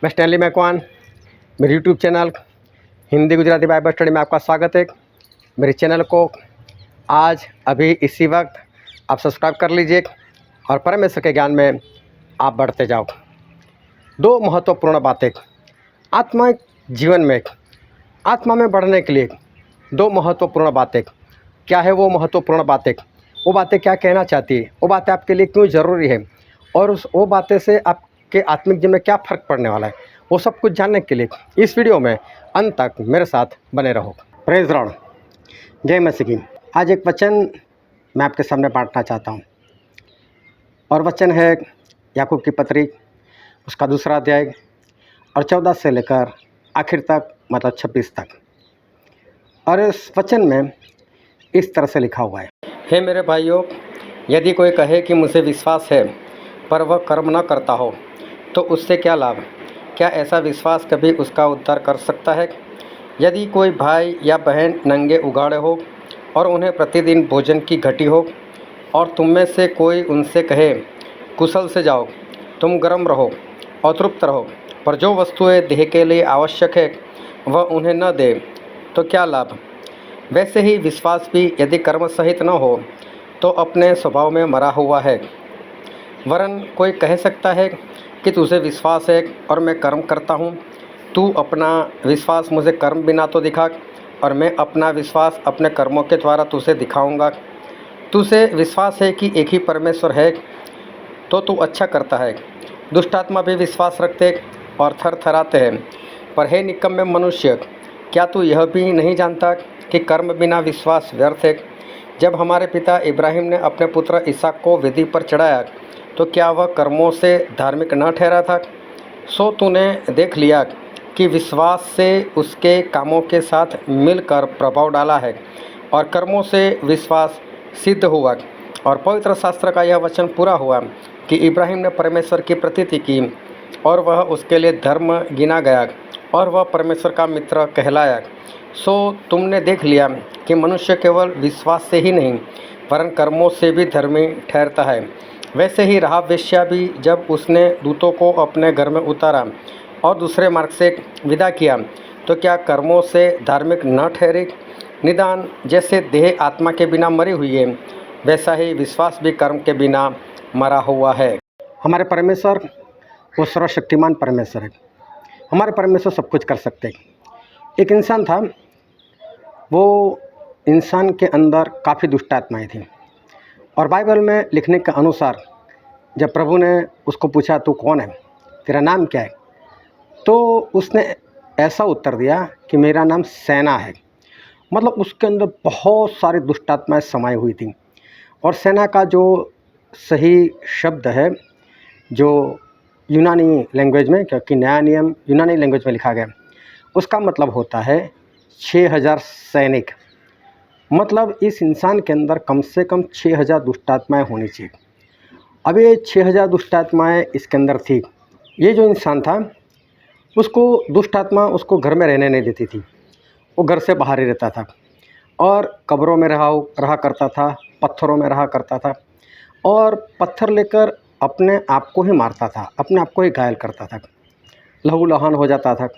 मैं स्टैनली मैकवान, मेरे YouTube channel Hindi Gujarati Bible study में आपका स्वागत है। मेरे चैनल को आज अभी इसी वक्त आप सब्सक्राइब कर लीजिए और परमेश्वर के ज्ञान में आप बढ़ते जाओ। दो महत्वपूर्ण बातें आत्मा जीवन में, आत्मा में बढ़ने के लिए दो महत्वपूर्ण बातें। क्या है वो महत्वपूर्ण बातें? वो बातें क्या कहना चाहती है, वो बातें आपके लिए क्यों ज़रूरी है और वो बातें से आपके आत्मिक जीवन में क्या फ़र्क पड़ने वाला है, वो सब कुछ जानने के लिए इस वीडियो में अंत तक मेरे साथ बने रहो। प्रेज़ लॉर्ड, जय मसीह की। आज एक वचन मैं आपके सामने बांटना चाहता हूँ और वचन है याकूब की पत्री, उसका 2 अध्याय और 14 से लेकर आखिर तक, मतलब 26 तक। और इस वचन में इस तरह से लिखा हुआ है, हे मेरे भाइयों, यदि कोई कहे कि मुझे विश्वास है पर वह कर्म न करता हो तो उससे क्या लाभ? क्या ऐसा विश्वास कभी उसका उद्धार कर सकता है? यदि कोई भाई या बहन नंगे उगाड़े हो और उन्हें प्रतिदिन भोजन की घटी हो और तुम में से कोई उनसे कहे कुशल से जाओ, तुम गर्म रहो और तृप्त रहो, पर जो वस्तुएं देह के लिए आवश्यक है वह उन्हें न दे, तो क्या लाभ? वैसे ही विश्वास भी यदि कर्म सहित न हो तो अपने स्वभाव में मरा हुआ है। वरन कोई कह सकता है कि तुझे विश्वास है और मैं कर्म करता हूँ, तू अपना विश्वास मुझे कर्म बिना तो दिखा और मैं अपना विश्वास अपने कर्मों के द्वारा तुझे दिखाऊंगा। तुझे विश्वास है कि एक ही परमेश्वर है तो तू अच्छा करता है। दुष्ट आत्मा भी विश्वास रखते और थर थराते हैं। पर हे निकम्मे मनुष्य, क्या तू यह भी नहीं जानता कि कर्म बिना विश्वास व्यर्थ है? जब हमारे पिता इब्राहिम ने अपने पुत्र इसहाक को वेदी पर चढ़ाया तो क्या वह कर्मों से धार्मिक न ठहरा था? सो तूने देख लिया कि विश्वास से उसके कामों के साथ मिलकर प्रभाव डाला है और कर्मों से विश्वास सिद्ध हुआ। और पवित्र शास्त्र का यह वचन पूरा हुआ कि इब्राहिम ने परमेश्वर की प्रतीति की और वह उसके लिए धर्म गिना गया और वह परमेश्वर का मित्र कहलाया। सो तुमने देख लिया कि मनुष्य केवल विश्वास से ही नहीं वरन कर्मों से भी धर्मी ठहरता है। वैसे ही राहाब वेश्या भी जब उसने दूतों को अपने घर में उतारा और दूसरे मार्ग से विदा किया तो क्या कर्मों से धार्मिक न ठहरे? निदान जैसे देह आत्मा के बिना मरी हुई है, वैसा ही विश्वास भी कर्म के बिना मरा हुआ है। हमारे परमेश्वर वो सर्वशक्तिमान परमेश्वर है। हमारे परमेश्वर सब कुछ कर सकते हैं। एक इंसान था, वो इंसान के अंदर काफ़ी दुष्ट आत्माएँ थीं और बाइबल में लिखने के अनुसार जब प्रभु ने उसको पूछा तू कौन है, तेरा नाम क्या है, तो उसने ऐसा उत्तर दिया कि मेरा नाम सेना है। मतलब उसके अंदर बहुत सारी दुष्ट आत्माएँ समाई हुई थी। और सेना का जो सही शब्द है, जो यूनानी लैंग्वेज में, क्योंकि नया नियम यूनानी लैंग्वेज में लिखा गया, उसका मतलब होता है 6000 सैनिक। मतलब इस इंसान के अंदर कम से कम 6000 दुष्ट आत्माएँ होनी चाहिए। अब ये 6000 दुष्ट आत्माएँ इसके अंदर थी। ये जो इंसान था उसको दुष्ट आत्मा उसको घर में रहने नहीं देती थी, वो घर से बाहर ही रहता था और कब्रों में रहा करता था, पत्थरों में रहा करता था और पत्थर लेकर अपने आप को ही मारता था, अपने आप को ही घायल करता था, लहूलुहान हो जाता था।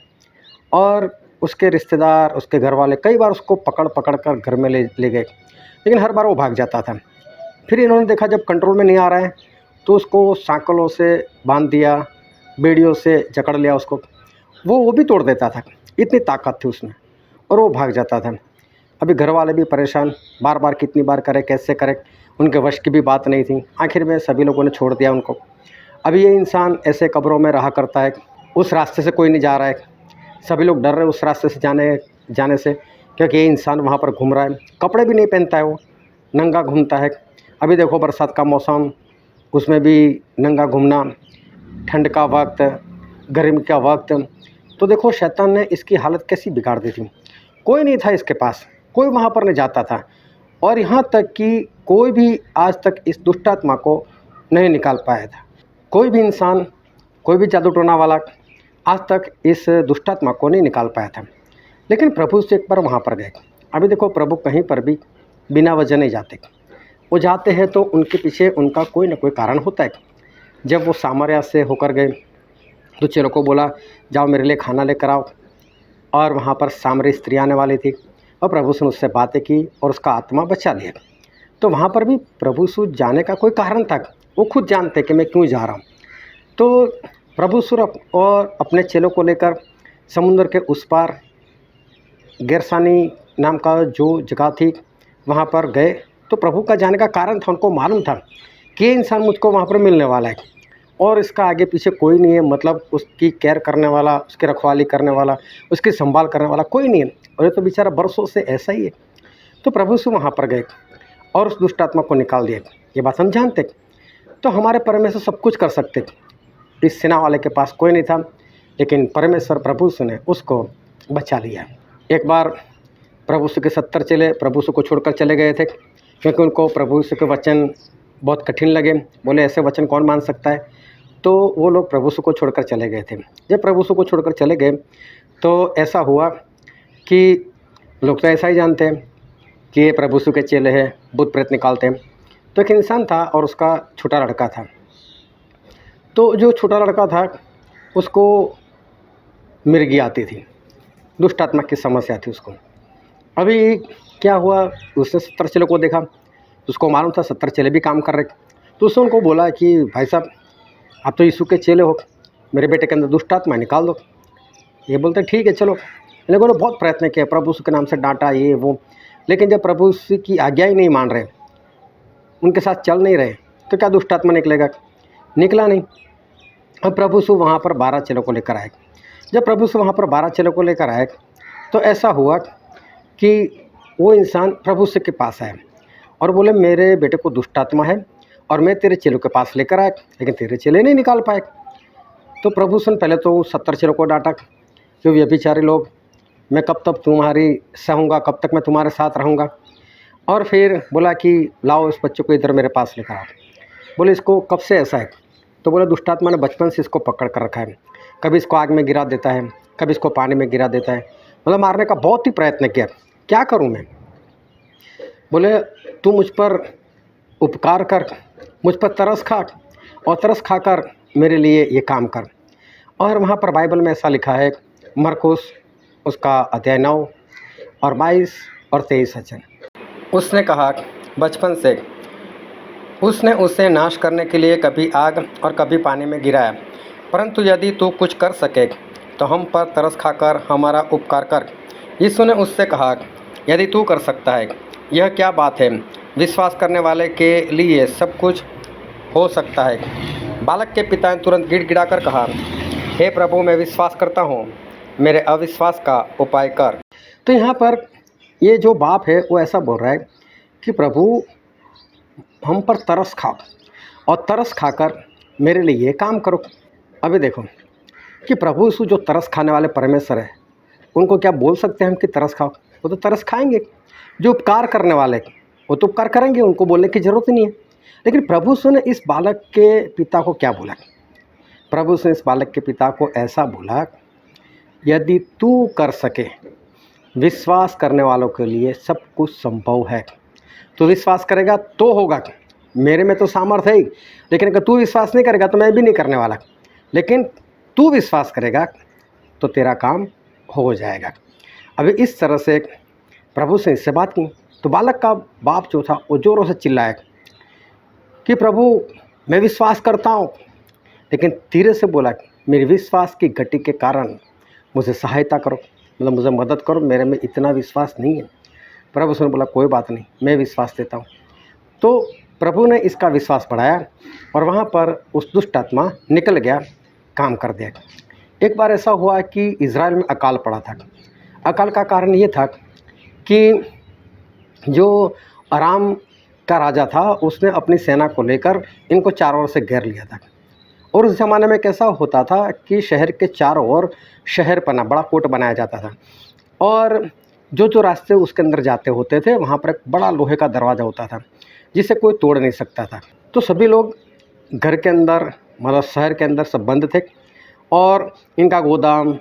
और उसके रिश्तेदार, उसके घर वाले कई बार उसको पकड़ कर घर में ले गए, लेकिन हर बार वो भाग जाता था। फिर इन्होंने देखा जब कंट्रोल में नहीं आ रहा है तो उसको सांकलों से बांध दिया, बेड़ियों से जकड़ लिया उसको। वो भी तोड़ देता था, इतनी ताकत थी उसमें, और वो भाग जाता था। अभी घर वाले भी परेशान, बार बार कितनी बार करे, कैसे करे, उनके वश की भी बात नहीं थी। आखिर में सभी लोगों ने छोड़ दिया उनको। अभी ये इंसान ऐसे कब्रों में रहा करता है, उस रास्ते से कोई नहीं जा रहा है, सभी लोग डर रहे उस रास्ते से जाने से, क्योंकि ये इंसान वहाँ पर घूम रहा है, कपड़े भी नहीं पहनता है, वो नंगा घूमता है। अभी देखो बरसात का मौसम, उसमें भी नंगा घूमना, ठंड का वक्त, गर्मी का वक्त, तो देखो शैतान ने इसकी हालत कैसी बिगाड़ दी थी। कोई नहीं था इसके पास, कोई वहाँ पर नहीं जाता था और यहाँ तक कि कोई भी आज तक इस दुष्ट आत्मा को नहीं निकाल पाया था। कोई भी इंसान, कोई भी जादू टोना वाला आज तक इस दुष्ट आत्मा को नहीं निकाल पाया था। लेकिन प्रभु से एक बार वहाँ पर गए। अभी देखो प्रभु कहीं पर भी बिना वजह नहीं जाते, वो जाते हैं तो उनके पीछे उनका कोई ना कोई कारण होता है। जब वो सामरिया से होकर गए तो चेलों को बोला, जाओ मेरे लिए खाना लेकर आओ। और वहाँ पर सामरी स्त्री आने वाली थी और प्रभु यीशु ने उससे बातें की और उसका आत्मा बचा लिया। तो वहाँ पर भी प्रभु यीशु जाने का कोई कारण था, वो खुद जानते कि मैं क्यों जा रहा हूँ। तो प्रभु यीशु और अपने चेलों को लेकर समुद्र के उस पार गेरसानी नाम का जो जगह थी वहाँ पर गए। तो प्रभु का जाने का कारण था, उनको मालूम था कि ये इंसान मुझको वहाँ पर मिलने वाला है और इसका आगे पीछे कोई नहीं है, मतलब उसकी केयर करने वाला, उसकी रखवाली करने वाला, उसकी संभाल करने वाला कोई नहीं है, और ये तो बेचारा बरसों से ऐसा ही है। तो प्रभु यीशु वहाँ पर गए और उस दुष्ट आत्मा को निकाल दिया। ये बात हम जानते। तो हमारे परमेश्वर सब कुछ कर सकते। इस सेना वाले के पास कोई नहीं था, लेकिन परमेश्वर प्रभु यीशु ने उसको बचा लिया। एक बार प्रभु यीशु के 70 चेले प्रभु यीशु को छोड़कर चले गए थे, क्योंकि उनको प्रभु यीशु के वचन बहुत कठिन लगे। बोले ऐसे वचन कौन मान सकता है। तो वो लोग प्रभु यीशु को छोड़कर चले गए थे। जब प्रभु यीशु को छोड़कर चले गए तो ऐसा हुआ कि लोग तो ऐसा ही जानते हैं कि ये प्रभु यीशु के चेले हैं, भूत प्रेत निकालते हैं। तो एक इंसान था और उसका छोटा लड़का था। तो जो छोटा लड़का था उसको मिर्गी आती थी, दुष्ट आत्मा की समस्या थी उसको। अभी क्या हुआ, उसने 70 चेलों को देखा, उसको मालूम था 70 चेले भी काम कर रहे। तो उसने उनको बोला कि भाई साहब, आप तो यीशु के चेले हो, मेरे बेटे के अंदर दुष्ट आत्मा निकाल दो। ये बोलते ठीक है चलो। इन लोगों ने बहुत प्रयत्न किया, प्रभु यीशु के नाम से डांटा ये वो, लेकिन जब प्रभु यीशु की आज्ञा ही नहीं मान रहे, उनके साथ चल नहीं रहे, तो क्या दुष्ट आत्मा निकलेगा? निकला नहीं। अब प्रभु यीशु वहाँ पर 12 चेलों को लेकर आए। जब प्रभु यीशु वहाँ पर 12 चेलों को लेकर आए तो ऐसा हुआ कि वो इंसान प्रभु यीशु के पास आए और बोले मेरे बेटे को दुष्ट आत्मा है और मैं तेरे चेलों के पास लेकर आया, लेकिन तेरे चेले नहीं निकाल पाए। तो प्रभु यीशु ने पहले तो 70 चेलों को डांटा कि व्यभिचारी लोग, मैं कब तक तुम्हारी सहूँगा, कब तक मैं तुम्हारे साथ रहूँगा। और फिर बोला कि लाओ इस बच्चे को इधर मेरे पास लेकर आओ। बोले इसको कब से ऐसा है? तो बोले दुष्ट आत्मा ने बचपन से इसको पकड़ कर रखा है, कभी इसको आग में गिरा देता है, कभी इसको पानी में गिरा देता है, मतलब मारने का बहुत ही प्रयत्न किया, क्या करूं मैं? बोले तू मुझ पर उपकार कर, मुझ पर तरस खा और तरस खाकर मेरे लिए ये काम कर। और वहाँ पर बाइबल में ऐसा लिखा है, मरकुस उसका अध्याय 9 और 22 और 23 वचन। उसने कहा बचपन से उसने उसे नाश करने के लिए कभी आग और कभी पानी में गिराया, परंतु यदि तू कुछ कर सके तो हम पर तरस खाकर हमारा उपकार कर। यीशु ने उससे कहा यदि तू कर सकता है, यह क्या बात है, विश्वास करने वाले के लिए सब कुछ हो सकता है। बालक के पिता ने तुरंत गिड़गिड़ाकर कहा, हे प्रभु, मैं विश्वास करता हूँ, मेरे अविश्वास का उपाय कर। तो यहाँ पर ये जो बाप है वो ऐसा बोल रहा है कि प्रभु हम पर तरस खाओ और तरस खाकर मेरे लिए ये काम करो। अभी देखो कि प्रभु यीशु जो तरस खाने वाले परमेश्वर है, उनको क्या बोल सकते हैं हम कि तरस खाओ? वो तो तरस खाएंगे। जो उपकार करने वाले वो तो उपकार करेंगे, उनको बोलने की ज़रूरत नहीं है। लेकिन प्रभु यीशु ने इस बालक के पिता को क्या बोला? प्रभु यीशु ने इस बालक के पिता को ऐसा बोला, यदि तू कर सके, विश्वास करने वालों के लिए सब कुछ संभव है। तू विश्वास करेगा तो होगा। मेरे में तो सामर्थ्य है ही, लेकिन अगर तू विश्वास नहीं करेगा तो मैं भी नहीं करने वाला। लेकिन तू विश्वास करेगा तो तेरा काम हो जाएगा। अभी इस तरह से प्रभु से इससे बात की तो बालक का बाप जो था वो ज़ोरों से चिल्लाया कि प्रभु मैं विश्वास करता हूँ, लेकिन धीरे से बोला मेरे विश्वास की गति के कारण मुझे सहायता करो, मतलब मुझे मदद करो, मेरे में इतना विश्वास नहीं है। प्रभु ने बोला कोई बात नहीं, मैं विश्वास देता हूँ। तो प्रभु ने इसका विश्वास बढ़ाया और वहाँ पर उस दुष्ट आत्मा निकल गया, काम कर दिया। एक बार ऐसा हुआ कि इज़राइल में अकाल पड़ा था। अकाल का कारण ये था कि जो अराम का राजा था उसने अपनी सेना को लेकर इनको चारों ओर से घेर लिया था। और उस ज़माने में कैसा होता था कि शहर के चारों ओर शहर पना बड़ा कोट बनाया जाता था, और जो जो रास्ते उसके अंदर जाते होते थे वहाँ पर एक बड़ा लोहे का दरवाज़ा होता था जिसे कोई तोड़ नहीं सकता था। तो सभी लोग घर के अंदर, मतलब शहर के अंदर सब बंद थे, और इनका गोदाम,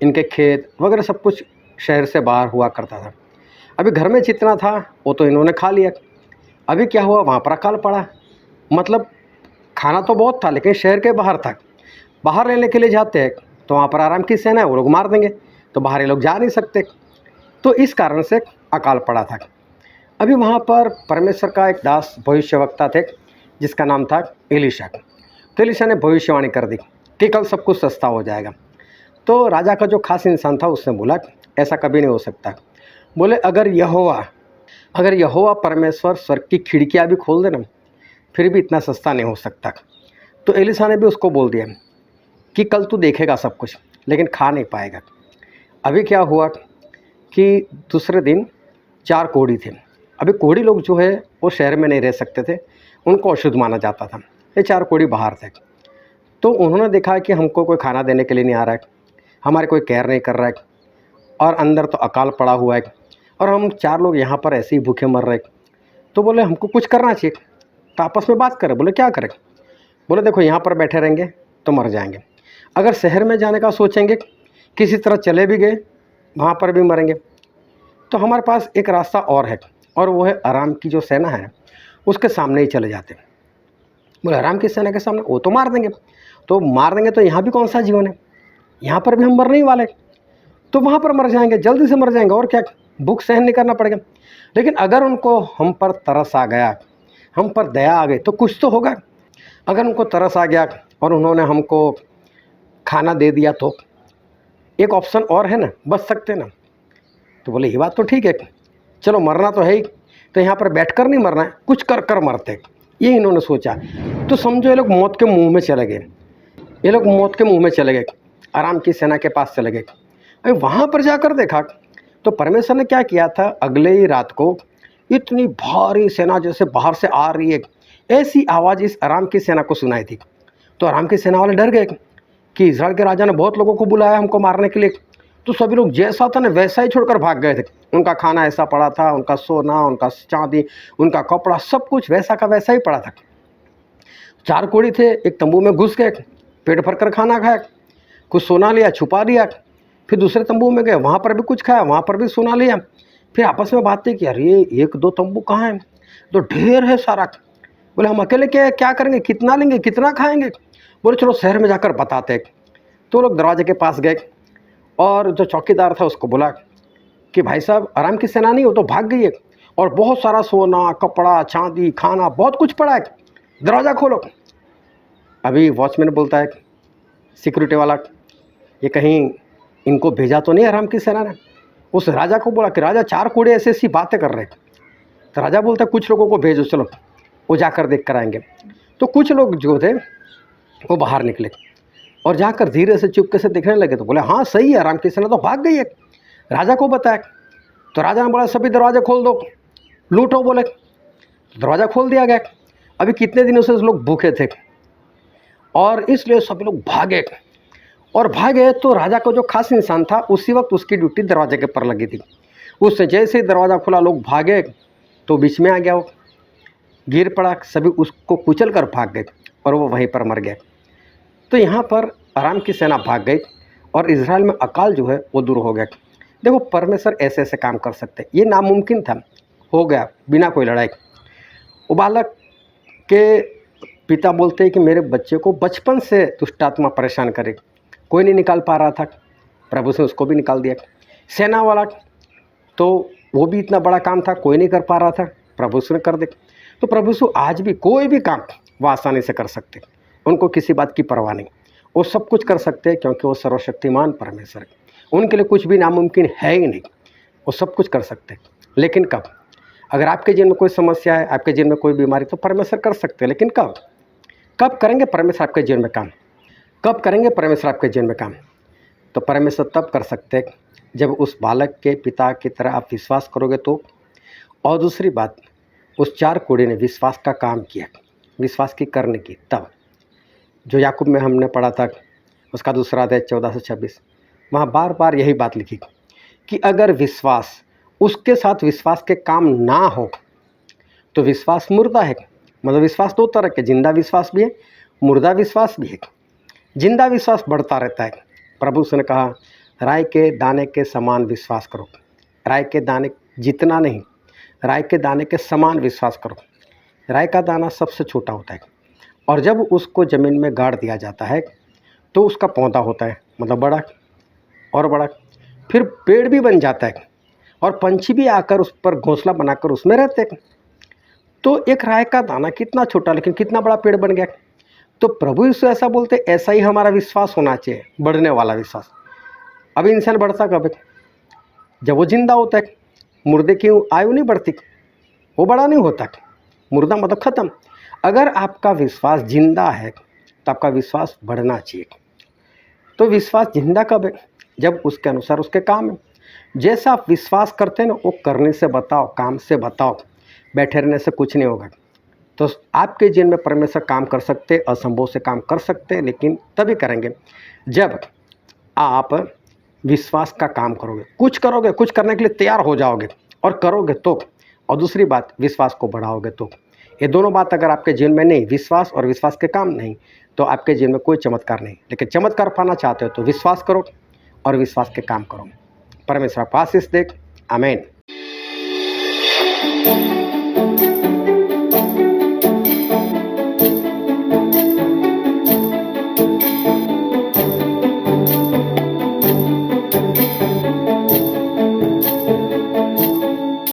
इनके खेत वगैरह सब कुछ शहर से बाहर हुआ करता था। अभी घर में जितना था वो तो इन्होंने खा लिया। अभी क्या हुआ, वहाँ पर अकाल पड़ा, मतलब खाना तो बहुत था लेकिन शहर के बाहर था। बाहर लेने के लिए जाते हैं तो वहाँ पर आराम की सेना है, वो लोग मार देंगे, तो बाहर ये लोग जा नहीं सकते। तो इस कारण से अकाल पड़ा था। अभी वहाँ पर परमेश्वर का एक दास भविष्यवक्ता थे जिसका नाम था एलीशा। तो एलीशा ने भविष्यवाणी कर दी कि कल सब कुछ सस्ता हो जाएगा। तो राजा का जो खास इंसान था उसने बोला ऐसा कभी नहीं हो सकता। बोले अगर यहोवा परमेश्वर स्वर्ग की खिड़कियाँ भी खोल देना फिर भी इतना सस्ता नहीं हो सकता। तो एलीशा ने भी उसको बोल दिया कि कल तू देखेगा सब कुछ लेकिन खा नहीं पाएगा। अभी क्या हुआ कि दूसरे दिन 4 कोढ़ी थे। अभी कोढ़ी लोग जो है वो शहर में नहीं रह सकते थे, उनको अशुद्ध माना जाता था। ये 4 कोढ़ी बाहर थे। तो उन्होंने देखा कि हमको कोई खाना देने के लिए नहीं आ रहा है, हमारे कोई केयर नहीं कर रहा है और अंदर तो अकाल पड़ा हुआ है और हम 4 लोग यहाँ पर ऐसे ही भूखे मर रहे। तो बोले हमको कुछ करना चाहिए। तो आपस में बात करें। बोले क्या करें? बोले देखो यहाँ पर बैठे रहेंगे तो मर जाएंगे, अगर शहर में जाने का सोचेंगे किसी तरह चले भी गए वहाँ पर भी मरेंगे। तो हमारे पास एक रास्ता और है और वो है अराम की जो सेना है उसके सामने ही चले जाते। बोले अराम की सेना के सामने? वो तो मार देंगे। तो मार देंगे तो यहाँ भी कौन सा जीवन है, यहाँ पर भी हम मरने ही वाले, तो वहाँ पर मर जाएंगे, जल्दी से मर जाएंगे और क्या, भूख सहन नहीं करना पड़ेगा। लेकिन अगर उनको हम पर तरस आ गया, हम पर दया आ गई तो कुछ तो होगा। अगर उनको तरस आ गया और उन्होंने हमको खाना दे दिया तो एक ऑप्शन और है ना, बच सकते ना। तो बोले ये बात तो ठीक है, चलो मरना तो है ही, तो यहाँ पर बैठकर नहीं मरना है, कुछ कर कर मरते। ये इन्होंने सोचा। तो समझो ये लोग मौत के मुंह में चले गए, ये लोग मौत के मुंह में चले गए, आराम की सेना के पास चले गए। अभी वहाँ पर जाकर देखा तो परमेश्वर ने क्या किया था, अगले ही रात को इतनी भारी सेना जैसे बाहर से आ रही है ऐसी आवाज़ इस आराम की सेना को सुनाई थी। तो आराम की सेना वाले डर गए कि इज़राइल के राजा ने बहुत लोगों को बुलाया हमको मारने के लिए। तो सभी लोग जैसा था ना वैसा ही छोड़कर भाग गए थे। उनका खाना ऐसा पड़ा था, उनका सोना, उनका चांदी, उनका कपड़ा, सब कुछ वैसा का वैसा ही पड़ा था। 4 कोढ़ी थे, एक तंबू में घुस गए, पेट भर कर खाना खाया, कुछ सोना लिया छुपा दिया, फिर दूसरे तंबू में गए, वहाँ पर भी कुछ खाया, वहाँ पर भी सोना लिया। फिर आपस में बातें की, अरे 1-2 तंबू कहाँ हैं, तो ढेर है सारा। बोले हम अकेले क्या करेंगे, कितना लेंगे, कितना खाएंगे? बोले चलो शहर में जाकर बताते। तो लोग दरवाजे के पास गए और जो चौकीदार था उसको बोला कि भाई साहब आराम की सेना नहीं हो तो भाग गई है और बहुत सारा सोना, कपड़ा, चांदी, खाना बहुत कुछ पड़ा है, दरवाज़ा खोलो। अभी वॉचमैन बोलता है सिक्योरिटी वाला, ये कहीं इनको भेजा तो नहीं आराम की सेना ने? उस राजा को बोला कि राजा 4 कोढ़ी ऐसी ऐसी बातें कर रहे। तो राजा बोलता है कुछ लोगों को भेजो, चलो वो जाकर देख कर आएंगे। तो कुछ लोग जो थे वो बाहर निकले और जाकर धीरे से चुपके से देखने लगे। तो बोले हाँ सही है, आराम की सेना तो भाग गई है। राजा को बताया तो राजा ने बोला सभी दरवाजे खोल दो, लूटो। बोले दरवाज़ा खोल दिया गया। अभी कितने दिनों से लोग भूखे थे और इसलिए सभी लोग भागे और भागे। तो राजा का जो खास इंसान था उसी वक्त उसकी ड्यूटी दरवाजे के पर लगी थी। उससे जैसे ही दरवाज़ा खुला लोग भागे तो बीच में आ गया, वो गिर पड़ा, सभी उसको कुचल कर भाग गए और वो वहीं पर मर गया। तो यहाँ पर आराम की सेना भाग गई और इज़राइल में अकाल जो है वो दूर हो गया। देखो परमेश्वर ऐसे ऐसे काम कर सकते, ये नामुमकिन था, हो गया बिना कोई लड़ाई। वो बालक के पिता बोलते हैं कि मेरे बच्चे को बचपन से दुष्ट आत्मा परेशान करे, कोई नहीं निकाल पा रहा था, प्रभु से उसको भी निकाल दिया। सेना वाला तो वो भी इतना बड़ा काम था, कोई नहीं कर पा रहा था, प्रभु से कर दे। तो प्रभु से आज भी कोई भी काम वो आसानी से कर सकते, उनको किसी बात की परवाह नहीं, वो सब कुछ कर सकते हैं क्योंकि वो सर्वशक्तिमान परमेश्वर है। उनके लिए कुछ भी नामुमकिन है ही नहीं, वो सब कुछ कर सकते हैं। लेकिन कब? अगर आपके जीवन में कोई समस्या है, आपके जीवन में कोई बीमारी, तो परमेश्वर कर सकते हैं। लेकिन कब करेंगे परमेश्वर आपके जीवन में काम? कब करेंगे परमेश्वर आपके जीवन में काम? तो परमेश्वर तब कर सकते हैं जब उस बालक के पिता की तरह आप विश्वास करोगे तो। और दूसरी बात, उस 4 कोढ़ी ने विश्वास का काम किया, विश्वास की करने की। तब जो याकूब में हमने पढ़ा था उसका दूसरा अध्याय 14 से 26, वहाँ बार बार यही बात लिखी कि अगर विश्वास उसके साथ विश्वास के काम ना हो तो विश्वास मुर्दा है। मतलब विश्वास 2 तरह के, जिंदा विश्वास भी है, मुर्दा विश्वास भी है। जिंदा विश्वास बढ़ता रहता है। प्रभु ने कहा राई के दाने के समान विश्वास करो, राई के दाने जितना नहीं, राई के दाने के समान विश्वास करो। राई का दाना सबसे छोटा होता है और जब उसको ज़मीन में गाड़ दिया जाता है तो उसका पौधा होता है, मतलब बड़ा और बड़ा, फिर पेड़ भी बन जाता है और पंछी भी आकर उस पर घोंसला बनाकर उसमें रहते हैं। तो एक राय का दाना कितना छोटा लेकिन कितना बड़ा पेड़ बन गया। तो प्रभु यीशु ऐसा बोलते, ऐसा ही हमारा विश्वास होना चाहिए, बढ़ने वाला विश्वास। अभी इंसान बढ़ता कब है? जब वो जिंदा होता है। मुर्दे की आयु नहीं बढ़ती, वो बड़ा नहीं होता। मुर्दा मतलब खत्म। अगर आपका विश्वास जिंदा है तो आपका विश्वास बढ़ना चाहिए। तो विश्वास जिंदा कब है? जब उसके अनुसार उसके काम है। जैसा आप विश्वास करते हैं ना, वो करने से बताओ, काम से बताओ, बैठे रहने से कुछ नहीं होगा। तो आपके जीवन में परमेश्वर काम कर सकते, असंभव से काम कर सकते, लेकिन तभी करेंगे जब आप विश्वास का काम करोगे, कुछ करोगे, कुछ करने के लिए तैयार हो जाओगे और करोगे तो, और दूसरी बात विश्वास को बढ़ाओगे तो। ये दोनों बात अगर आपके जीवन में नहीं, विश्वास और विश्वास के काम नहीं, तो आपके जीवन में कोई चमत्कार नहीं। लेकिन चमत्कार पाना चाहते हो तो विश्वास करो और विश्वास के काम करो। परमेश्वर आपको आशीष दे। आमीन।